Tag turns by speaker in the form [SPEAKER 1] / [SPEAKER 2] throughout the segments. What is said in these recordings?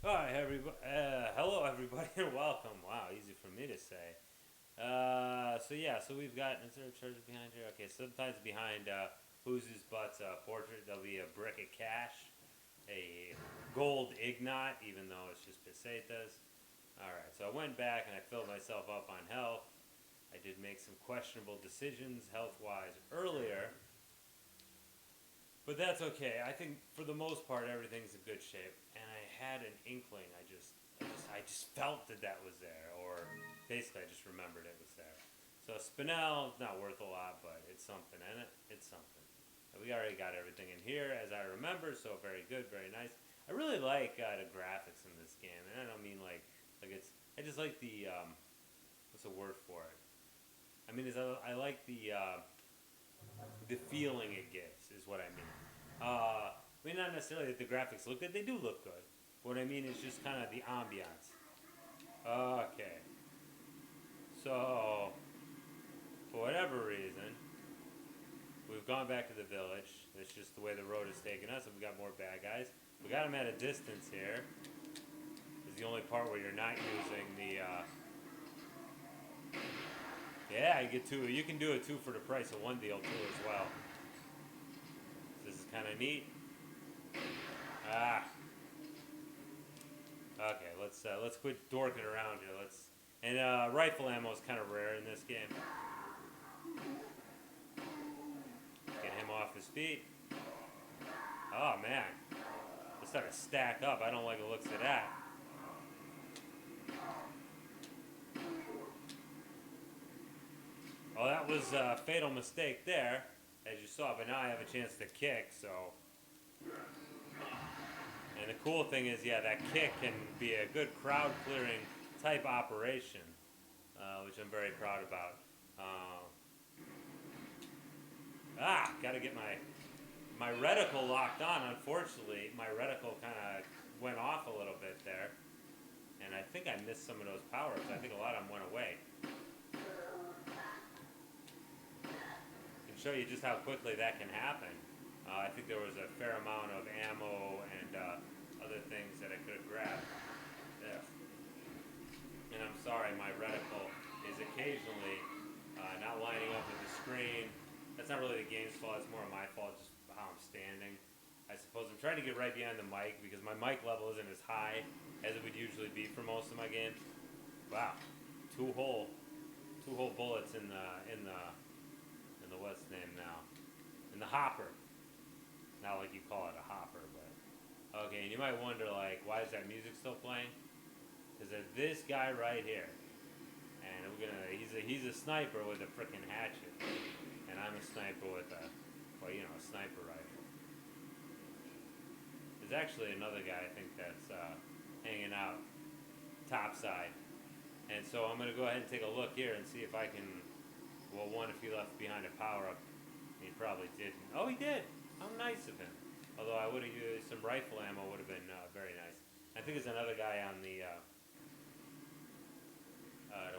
[SPEAKER 1] Hi, everybody. Hello, everybody, and welcome. Wow, easy for me to say. So we've got, is there a treasure behind here? Okay, sometimes behind Who's His Butt's portrait, there'll be a brick of cash, a gold ignat, even though it's just pesetas. Alright, so I went back and I filled myself up on health. I did make some questionable decisions health-wise earlier, but that's okay. I think for the most part everything's in good shape. And I had an inkling. I just felt that was there, or basically I just remembered it was there. So Spinel, not worth a lot, but it's something, and it's something. And we already got everything in here as I remember, so very good, very nice. I really like the graphics in this game, and I don't mean like it's. I just like the what's the word for it? I mean, I like the feeling it gives is what I mean. I mean, not necessarily that the graphics look good; they do look good. What I mean is just kind of the ambiance. Okay, so for whatever reason, we've gone back to the village. That's just the way the road is taking us, and we got more bad guys. We got them at a distance here. This is the only part where you're not using the. Yeah, you get two. You can do a two for the price of one deal too as well. This is kind of neat. Ah. Okay, let's quit dorking around here. Rifle ammo is kind of rare in this game. Get him off his feet. Oh man, let's start to stack up. I don't like the looks of that. Oh, that was a fatal mistake there, as you saw. But now I have a chance to kick. So, and the cool thing is, yeah, that kick can be a good crowd clearing type operation, which I'm very proud about. Gotta get my reticle locked on. Unfortunately, my reticle kind of went off a little bit there, and I think I missed some of those powers. I think a lot of them went away. Can show you just how quickly that can happen. I think there was a fair amount of ammo and other things that I could have grabbed. Yeah. And I'm sorry, my reticle is occasionally not lining up with the screen. That's not really the game's fault, it's more my fault, just how I'm standing. I suppose I'm trying to get right behind the mic because my mic level isn't as high as it would usually be for most of my games. Wow, two hole bullets in the what's name now, in the hopper. Not like you call it a hopper, but okay. And you might wonder like, why is that music still playing? Because of this guy right here, and he's a sniper with a freaking hatchet, and I'm a sniper with a sniper rifle. There's actually another guy I think that's hanging out topside, and so I'm gonna go ahead and take a look here and see if I can. Well, one, if he left behind a power up, he probably didn't. Oh, he did. How nice of him. Although I would have used some rifle ammo, would have been very nice. I think there's another guy on the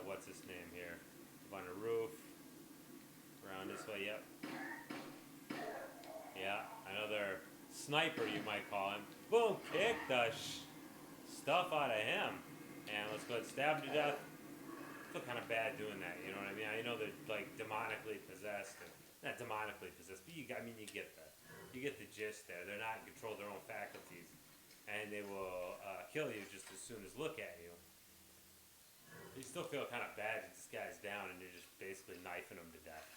[SPEAKER 1] what's his name here, up on the roof, around this way. Yep. Yeah, another sniper you might call him. Boom! Kick the stuff out of him, and let's go ahead and stab him to death. I feel kind of bad doing that. You know what I mean? I know they're like demonically possessed, not demonically possessed, but you get the gist there. They're not in control of their own faculties, and they will kill you just as soon as look at you. You still feel kind of bad that this guy's down and you're just basically knifing him to death.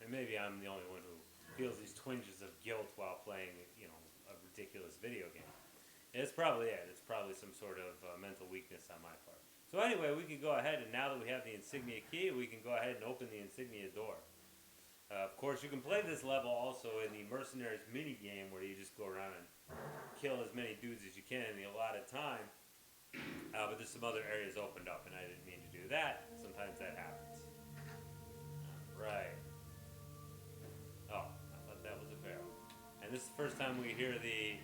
[SPEAKER 1] And maybe I'm the only one who feels these twinges of guilt while playing, a ridiculous video game. And it's probably it. It's probably some sort of mental weakness on my part. So anyway, we can go ahead, and now that we have the insignia key, we can go ahead and open the insignia door. Of course, you can play this level also in the Mercenaries mini game, where you just go around and kill as many dudes as you can in the allotted time. But there's some other areas opened up, and I didn't mean to do that. Sometimes that happens. Right. Oh, I thought that was a barrel. And this is the first time we hear the,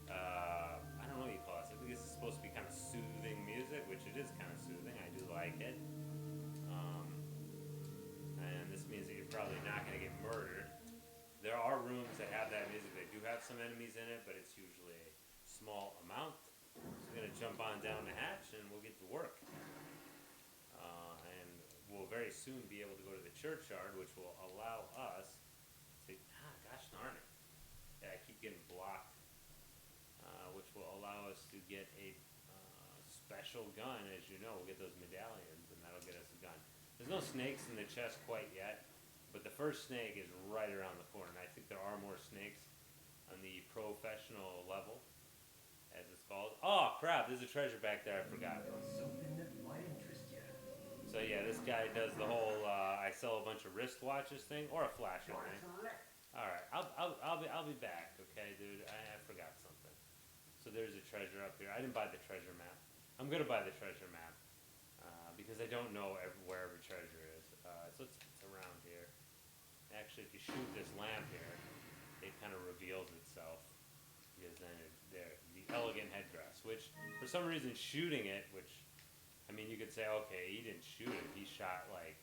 [SPEAKER 1] I don't know what you call it. I think this is supposed to be kind of soothing music, which it is kind of soothing. I do like it. And this means that you're probably not going to get murdered. There are rooms that have that music. They do have some enemies in it, but it's usually a small amount. So jump on down the hatch and we'll get to work. And we'll very soon be able to go to the churchyard, which will allow us to, gosh darn it. Yeah, I keep getting blocked. Which will allow us to get a special gun, as you know. We'll get those medallions, and that'll get us a gun. There's no snakes in the chest quite yet, but the first snake is right around the corner. And I think there are more snakes on the professional level, as it's called. Oh crap! There's a treasure back there. I forgot.
[SPEAKER 2] Something that might interest you.
[SPEAKER 1] So yeah, this guy does the whole I sell a bunch of wristwatches thing, or a flashlight thing. All right, I'll be back. Okay, dude. I forgot something. So there's a treasure up here. I didn't buy the treasure map. I'm gonna buy the treasure map because I don't know where every treasure is. So it's around here. Actually, if you shoot this lamp here, it kind of reveals itself because then there the elegant headdress. Which for some reason shooting it, which I mean you could say okay he didn't shoot it, he shot like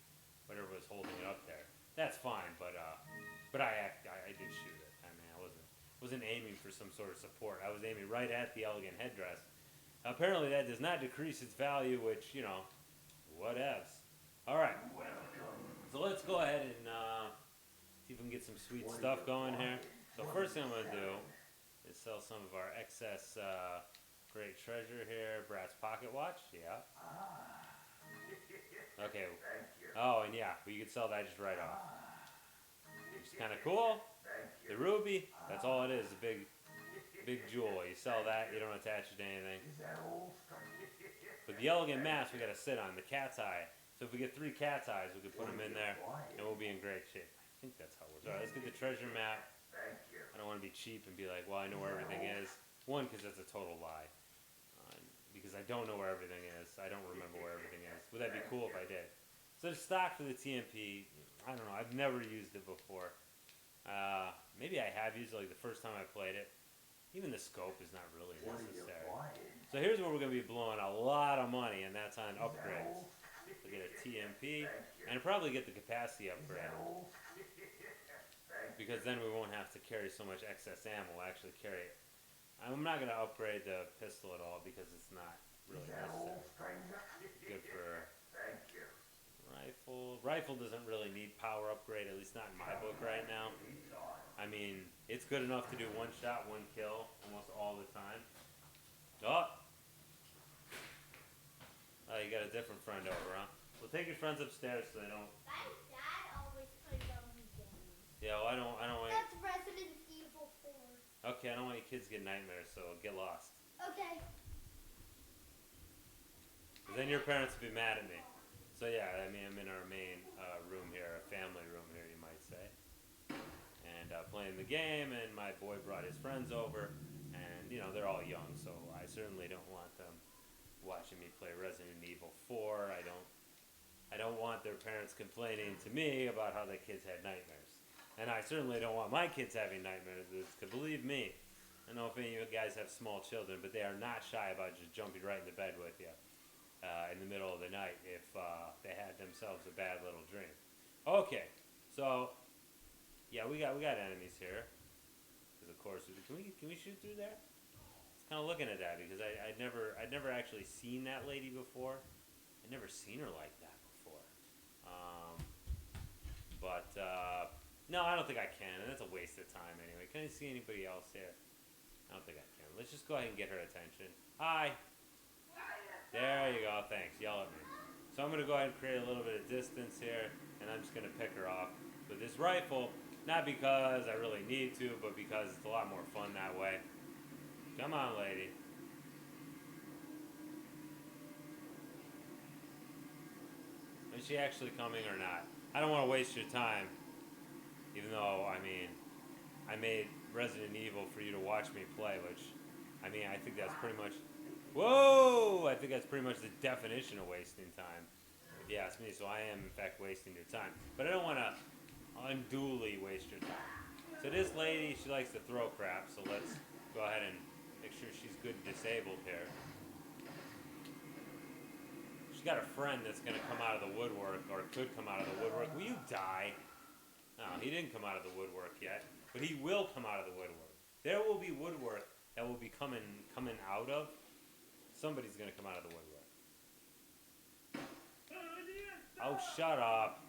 [SPEAKER 1] whatever was holding it up there. That's fine, but I did shoot it. I mean I wasn't aiming for some sort of support. I was aiming right at the elegant headdress. Apparently that does not decrease its value, which, you know, whatevs. Alright, so let's go ahead and see if we can get some sweet stuff going here. So first thing I'm going to do is sell some of our excess great treasure here. Brat's pocket watch, yeah. Okay, oh, and yeah, you could sell that just right off. Which is kind of cool. The ruby, that's all it is, a big jewel. You sell that, you don't attach it to anything. But the elegant mask we gotta sit on, the cat's eye. So if we get 3 cat's eyes, we can put them in there, and we'll be in great shape. I think that's how it works. Alright, let's get the treasure map. I don't want to be cheap and be like, well, I know where everything is. One, because that's a total lie. Because I don't know where everything is. I don't remember where everything is. Would that be cool if I did? So the stock for the TMP, I don't know. I've never used it before. Maybe I have used it like the first time I played it. Even the scope is not really necessary. So here's where we're going to be blowing a lot of money, and that's on upgrades. We'll get a TMP, and probably get the capacity upgrade. Because then we won't have to carry so much excess ammo. We'll actually carry it. I'm not going to upgrade the pistol at all because it's not really necessary. Good for rifle. Rifle doesn't really need power upgrade, at least not in my book right now. I mean, it's good enough to do 1 shot, 1 kill almost all the time. Oh! Oh, you got a different friend over, huh? Well, take your friends upstairs so they don't...
[SPEAKER 3] My dad always plays on these games.
[SPEAKER 1] Yeah, well, I don't want...
[SPEAKER 3] That's Resident Evil 4.
[SPEAKER 1] Okay, I don't want your kids to get nightmares, so get lost.
[SPEAKER 3] Okay.
[SPEAKER 1] Because then your parents will be mad at me. So yeah, I mean, I'm in our main room here, a family room here, you might say. And playing the game, and my boy brought his friends over. And, you know, they're all young, so I certainly don't want them watching me play Resident Evil 4. I don't want their parents complaining to me about how their kids had nightmares. And I certainly don't want my kids having nightmares, because believe me, I don't know if any of you guys have small children, but they are not shy about just jumping right into bed with you in the middle of the night if they had themselves a bad little dream. Okay, so yeah, we got enemies here. Because of course, can we shoot through there? Kind of looking at that because I'd never actually seen that lady before. I'd never seen her like that before. No, I don't think I can, and that's a waste of time anyway. Can I see anybody else here? I don't think I can. Let's just go ahead and get her attention. Hi. There you go. Thanks. Yell at me. So I'm gonna go ahead and create a little bit of distance here, and I'm just gonna pick her off with this rifle. Not because I really need to, but because it's a lot more fun that way. Come on, lady. Is she actually coming or not? I don't want to waste your time. Even though, I mean, I made Resident Evil for you to watch me play, which, I mean, I think that's pretty much... Whoa! I think that's pretty much the definition of wasting time, if you ask me. So I am, in fact, wasting your time. But I don't want to unduly waste your time. So this lady, she likes to throw crap, so let's go ahead and make sure she's good disabled here. She's got a friend that's going to come out of the woodwork, or could come out of the woodwork. Will you die? No, he didn't come out of the woodwork yet, but he will come out of the woodwork. There will be woodwork that will be coming out of Somebody's gonna come out of the woodwork. Oh, shut up.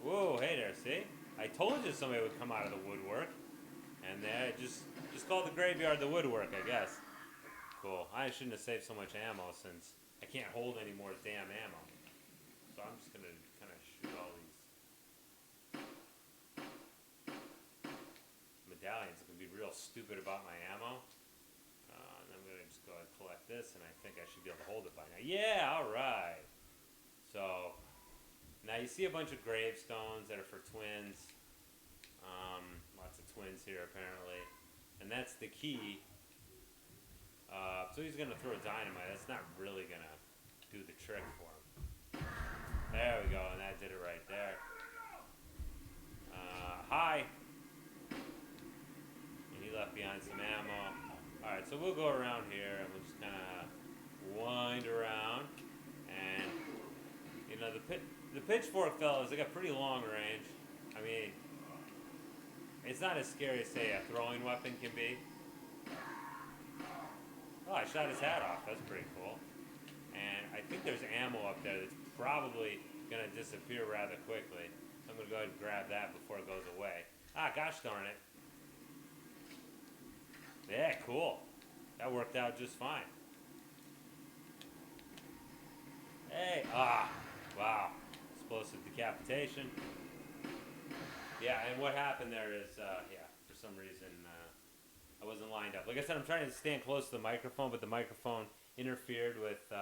[SPEAKER 1] Whoa, hey there, see? I told you somebody would come out of the woodwork. And there, just call the graveyard the woodwork, I guess. Cool. I shouldn't have saved so much ammo since I can't hold any more damn ammo. So I'm just gonna kind of shoot all these medallions. I'm gonna be real stupid about my ammo. And I'm gonna just go ahead and collect this, and I think I should be able to hold it by now. Yeah, all right. So now you see a bunch of gravestones that are for twins. Lots of twins here apparently, and that's the key. So he's gonna throw dynamite. That's not really gonna do the trick for him. There we go, and that did it right there. Hi. And he left behind some ammo. All right, so we'll go around here and we'll just kind of wind around, and you know the pitchfork fellas, they got pretty long range. I mean, it's not as scary as, say, a throwing weapon can be. Oh, I shot his hat off. That's pretty cool. And I think there's ammo up there that's probably going to disappear rather quickly. So I'm going to go ahead and grab that before it goes away. Ah, gosh darn it. Yeah, cool. That worked out just fine. Hey, wow. Explosive decapitation. Yeah, and what happened there is, for some reason, I wasn't lined up. Like I said, I'm trying to stand close to the microphone, but the microphone interfered with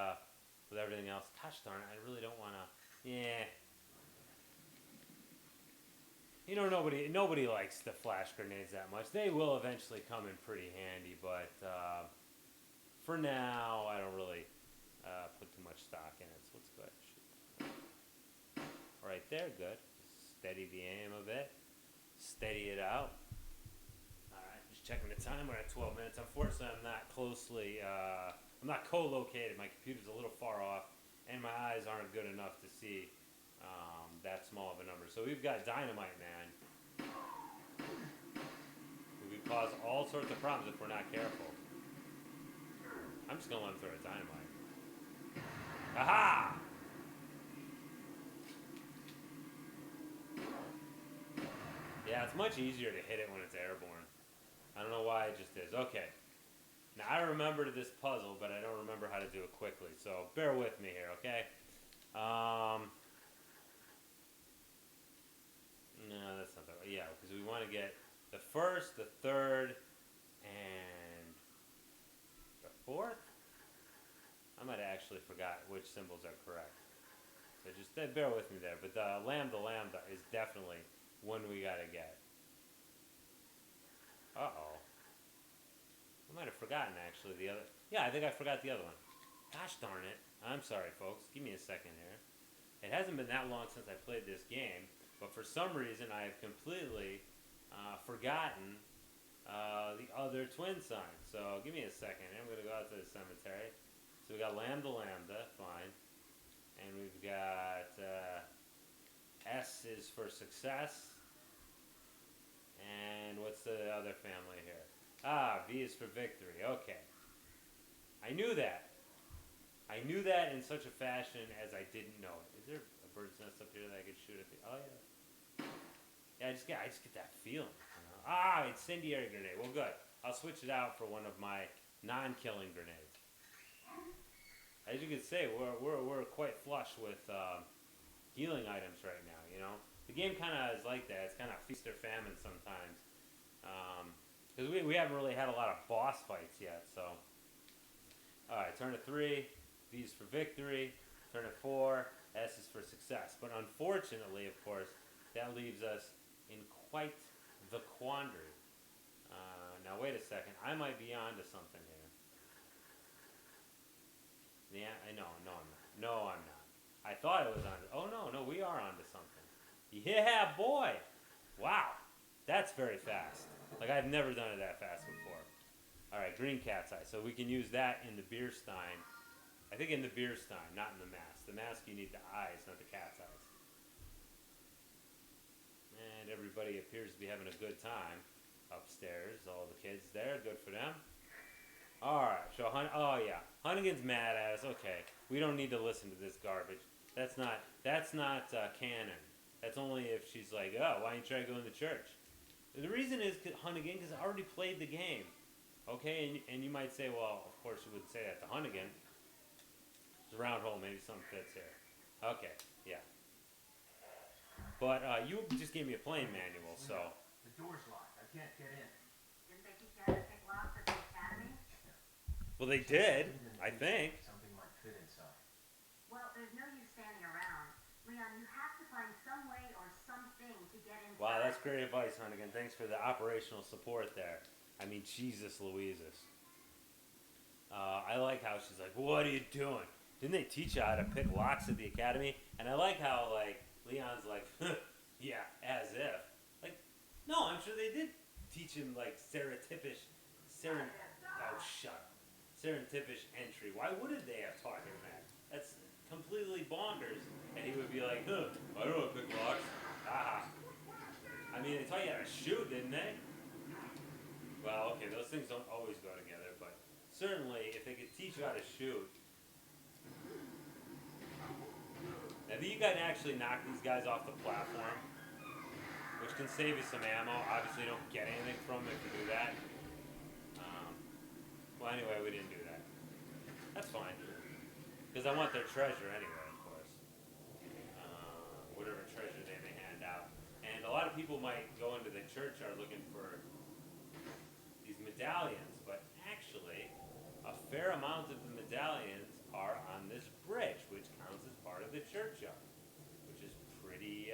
[SPEAKER 1] everything else. Gosh darn it, I really don't want to, You know, nobody likes the flash grenades that much. They will eventually come in pretty handy, but for now, I don't really put too much stock in it. So let's go ahead and shoot. Right there, good. Steady the aim a bit. Steady it out. Alright, just checking the time. We're at 12 minutes. Unfortunately, I'm not I'm not co-located. My computer's a little far off, and my eyes aren't good enough to see that small of a number. So we've got Dynamite Man, who could cause all sorts of problems if we're not careful. I'm just going to let him throw a dynamite. Aha! Yeah, it's much easier to hit it when it's airborne. I don't know why it just is. Okay. Now, I remember this puzzle, but I don't remember how to do it quickly. So, bear with me here, okay? No, that's not the right. Yeah, because we want to get the first, the third, and the fourth? I might have actually forgot which symbols are correct. So just bear with me there. But the lambda is definitely one we got to get. Uh-oh. I might have forgotten, actually, the other. Yeah, I think I forgot the other one. Gosh darn it. I'm sorry, folks. Give me a second here. It hasn't been that long since I played this game, but for some reason I have completely forgotten the other twin sign. So give me a second. I'm going to go out to the cemetery. So we got lambda, fine. And we've got S is for success. And what's the other family here? Ah, V is for victory. Okay. I knew that. I knew that in such a fashion as I didn't know it. Is there a bird's nest up here that I could shoot at? Oh yeah. Yeah, I just get that feeling. You know? Ah, incendiary grenade. Well, good. I'll switch it out for one of my non-killing grenades. As you can see, we're quite flush with healing items right now. You know, the game kind of is like that. It's kind of feast or famine sometimes. Because we haven't really had a lot of boss fights yet. So, all right, turn to 3. V is for victory. Turn to 4. S is for success. But unfortunately, of course, that leaves us in quite the quandary. Now, wait a second. I might be onto something here. Yeah, I'm not. No, I'm not. I thought I was on. Oh, no, we are onto something. Yeah, boy. Wow. That's very fast. Like, I've never done it that fast before. All right, green cat's eye. So we can use that in the beer stein. I think in the beer stein, not in the mask. The mask, you need the eyes, not the cat's eyes. And everybody appears to be having a good time. downstairs. All the kids there. Good for them. Alright, so oh yeah. Hunnigan's mad at us. Okay. We don't need to listen to this garbage. That's not canon. That's only if she's like, oh, why don't you try going to church? The reason is Hunnigan, because I already played the game. Okay, and you might say, well, of course you wouldn't say that to Hunnigan. It's a round hole, maybe something fits here. Okay, yeah. But you just gave me a playing manual, so.
[SPEAKER 2] The door's locked. I can't get in.
[SPEAKER 4] Didn't they teach you how to pick locks at the academy?
[SPEAKER 1] Well, they did, I think.
[SPEAKER 2] Something might fit inside.
[SPEAKER 4] Well, there's no use standing around. Leon, you have to find some way or something to get inside.
[SPEAKER 1] Wow, that's great advice, Hunnigan. Thanks for the operational support there. I mean, Jesus Louises. I like how she's like, what are you doing? Didn't they teach you how to pick locks at the academy? And I like how, like, Leon's like, yeah, as if. Like, no, I'm sure they did teach him, like, serendipitous entry. Why wouldn't they have taught him that? That's completely bonkers. And he would be like, I don't know how to pick locks. Haha. I mean, they taught you how to shoot, didn't they? Well, okay, those things don't always go together, but certainly if they could teach you how to shoot. Now, you can actually knock these guys off the platform, which can save you some ammo. Obviously, you don't get anything from it if you do that. Well, anyway, we didn't do that. That's fine. Because I want their treasure anyway, of course. Whatever treasure they may hand out. And a lot of people might go into the church are looking for these medallions, but actually, a fair amount of the medallions are on this bridge, which counts as part of the churchyard, which is pretty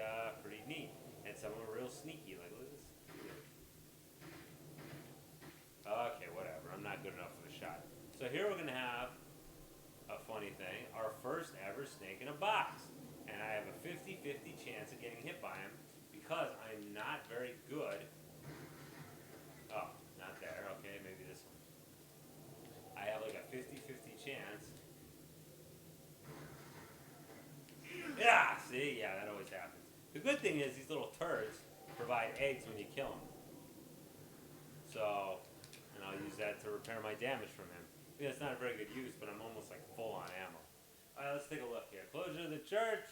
[SPEAKER 1] neat. And some of them are real sneaky. Like, look at this. Okay, whatever. I'm not good enough for the shot. So here we're gonna have a funny thing. Our first ever snake in a box, and I have a 50-50 chance of getting hit by him because I'm not very good. Oh, not there. Okay, maybe this one. I have like a 50-50 chance. Yeah, see? Yeah, that always happens. The good thing is these little turds provide eggs when you kill them. So, and I'll use that to repair my damage from him. I mean, that's not a very good use, but I'm almost like full on ammo. Alright, let's take a look here. Closure of the church.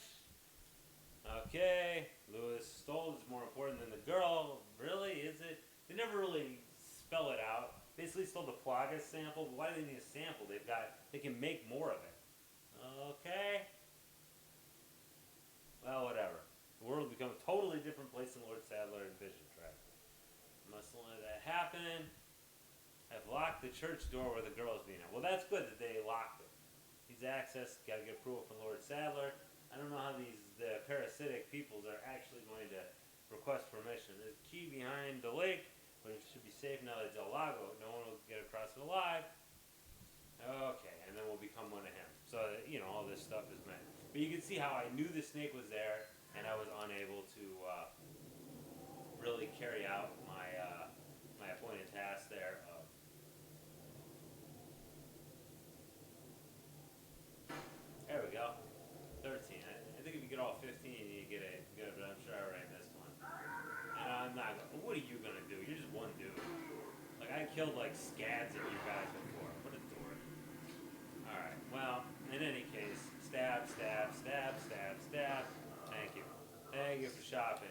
[SPEAKER 1] Okay, Lewis stole is more important than the girl. Really? Is it? They never really spell it out. Basically stole the Plaga sample, but why do they need a sample? They can make more of it. Okay. Well, whatever. The world will become a totally different place than Lord Sadler envisioned, right? Must let that happen. I've locked the church door where the girl is being at. Well, that's good that they locked it. Needs access, gotta get approval from Lord Sadler. I don't know how the parasitic peoples are actually going to request permission. There's a key behind the lake, but it should be safe now that Del Lago. No one will get across it alive. Okay, and then we'll become one of him. So, you know, all this stuff is meant. But you can see how I knew the snake was there, and I was unable to really carry out my my appointed task there. There we go. 13. I think if you get all 15, you get a good, but I'm sure I already missed one. And I'm not going. What are you gonna do? You're just one dude. Like I killed like scads of you guys before. What a dork. All right. Well, in any case, stab, stab, stab, stab, stab. Thank you. Thank you for shopping.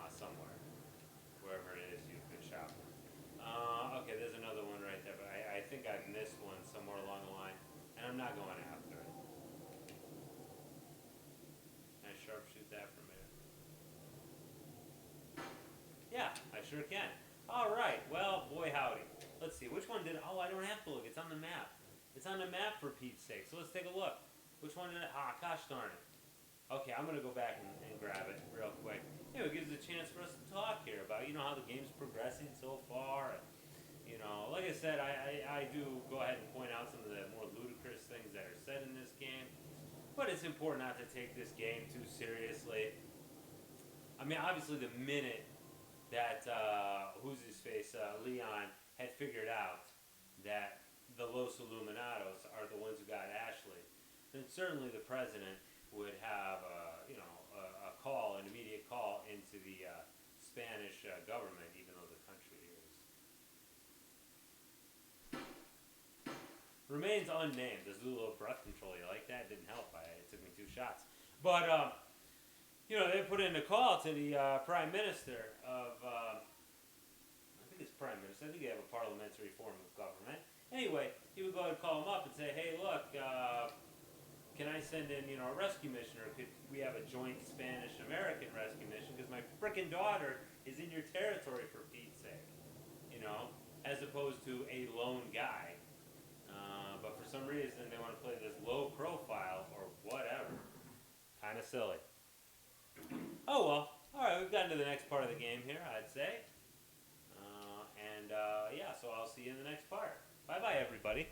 [SPEAKER 1] Somewhere, wherever it is you've been shopping. Okay, there's another one right there, but I think I've missed one somewhere along the line, and I'm not going after it. Can I sharpshoot that from here? Yeah, I sure can. All right. Well, boy howdy. Let's see. Which one did? Oh, I don't have to look. It's on the map. It's on the map for Pete's sake. So let's take a look. Which one did it? Ah, gosh darn it. Okay, I'm gonna go back and grab it real quick. It gives us a chance for us to talk here about, you know, how the game's progressing so far. And, you know, like I said, I do go ahead and point out some of the more ludicrous things that are said in this game. But it's important not to take this game too seriously. I mean, obviously the minute that, who's his face, Leon had figured out that the Los Illuminados are the ones who got Ashley, then certainly the president would have, you know, a call, an immediate call into the Spanish government, even though the country remains unnamed. Does do a little breath control. You like that? Didn't help. It took me 2 shots. But, they put in a call to the Prime Minister of, I think it's Prime Minister. I think they have a parliamentary form of government. Anyway, he would go ahead and call him up and say, hey, look, can I send in, a rescue mission, or could we have a joint Spanish-American rescue mission? Because my frickin' daughter is in your territory, for Pete's sake, as opposed to a lone guy. But for some reason, they want to play this low profile or whatever. Kind of silly. Oh well. All right, we've gotten to the next part of the game here, I'd say. Yeah, so I'll see you in the next part. Bye-bye, everybody.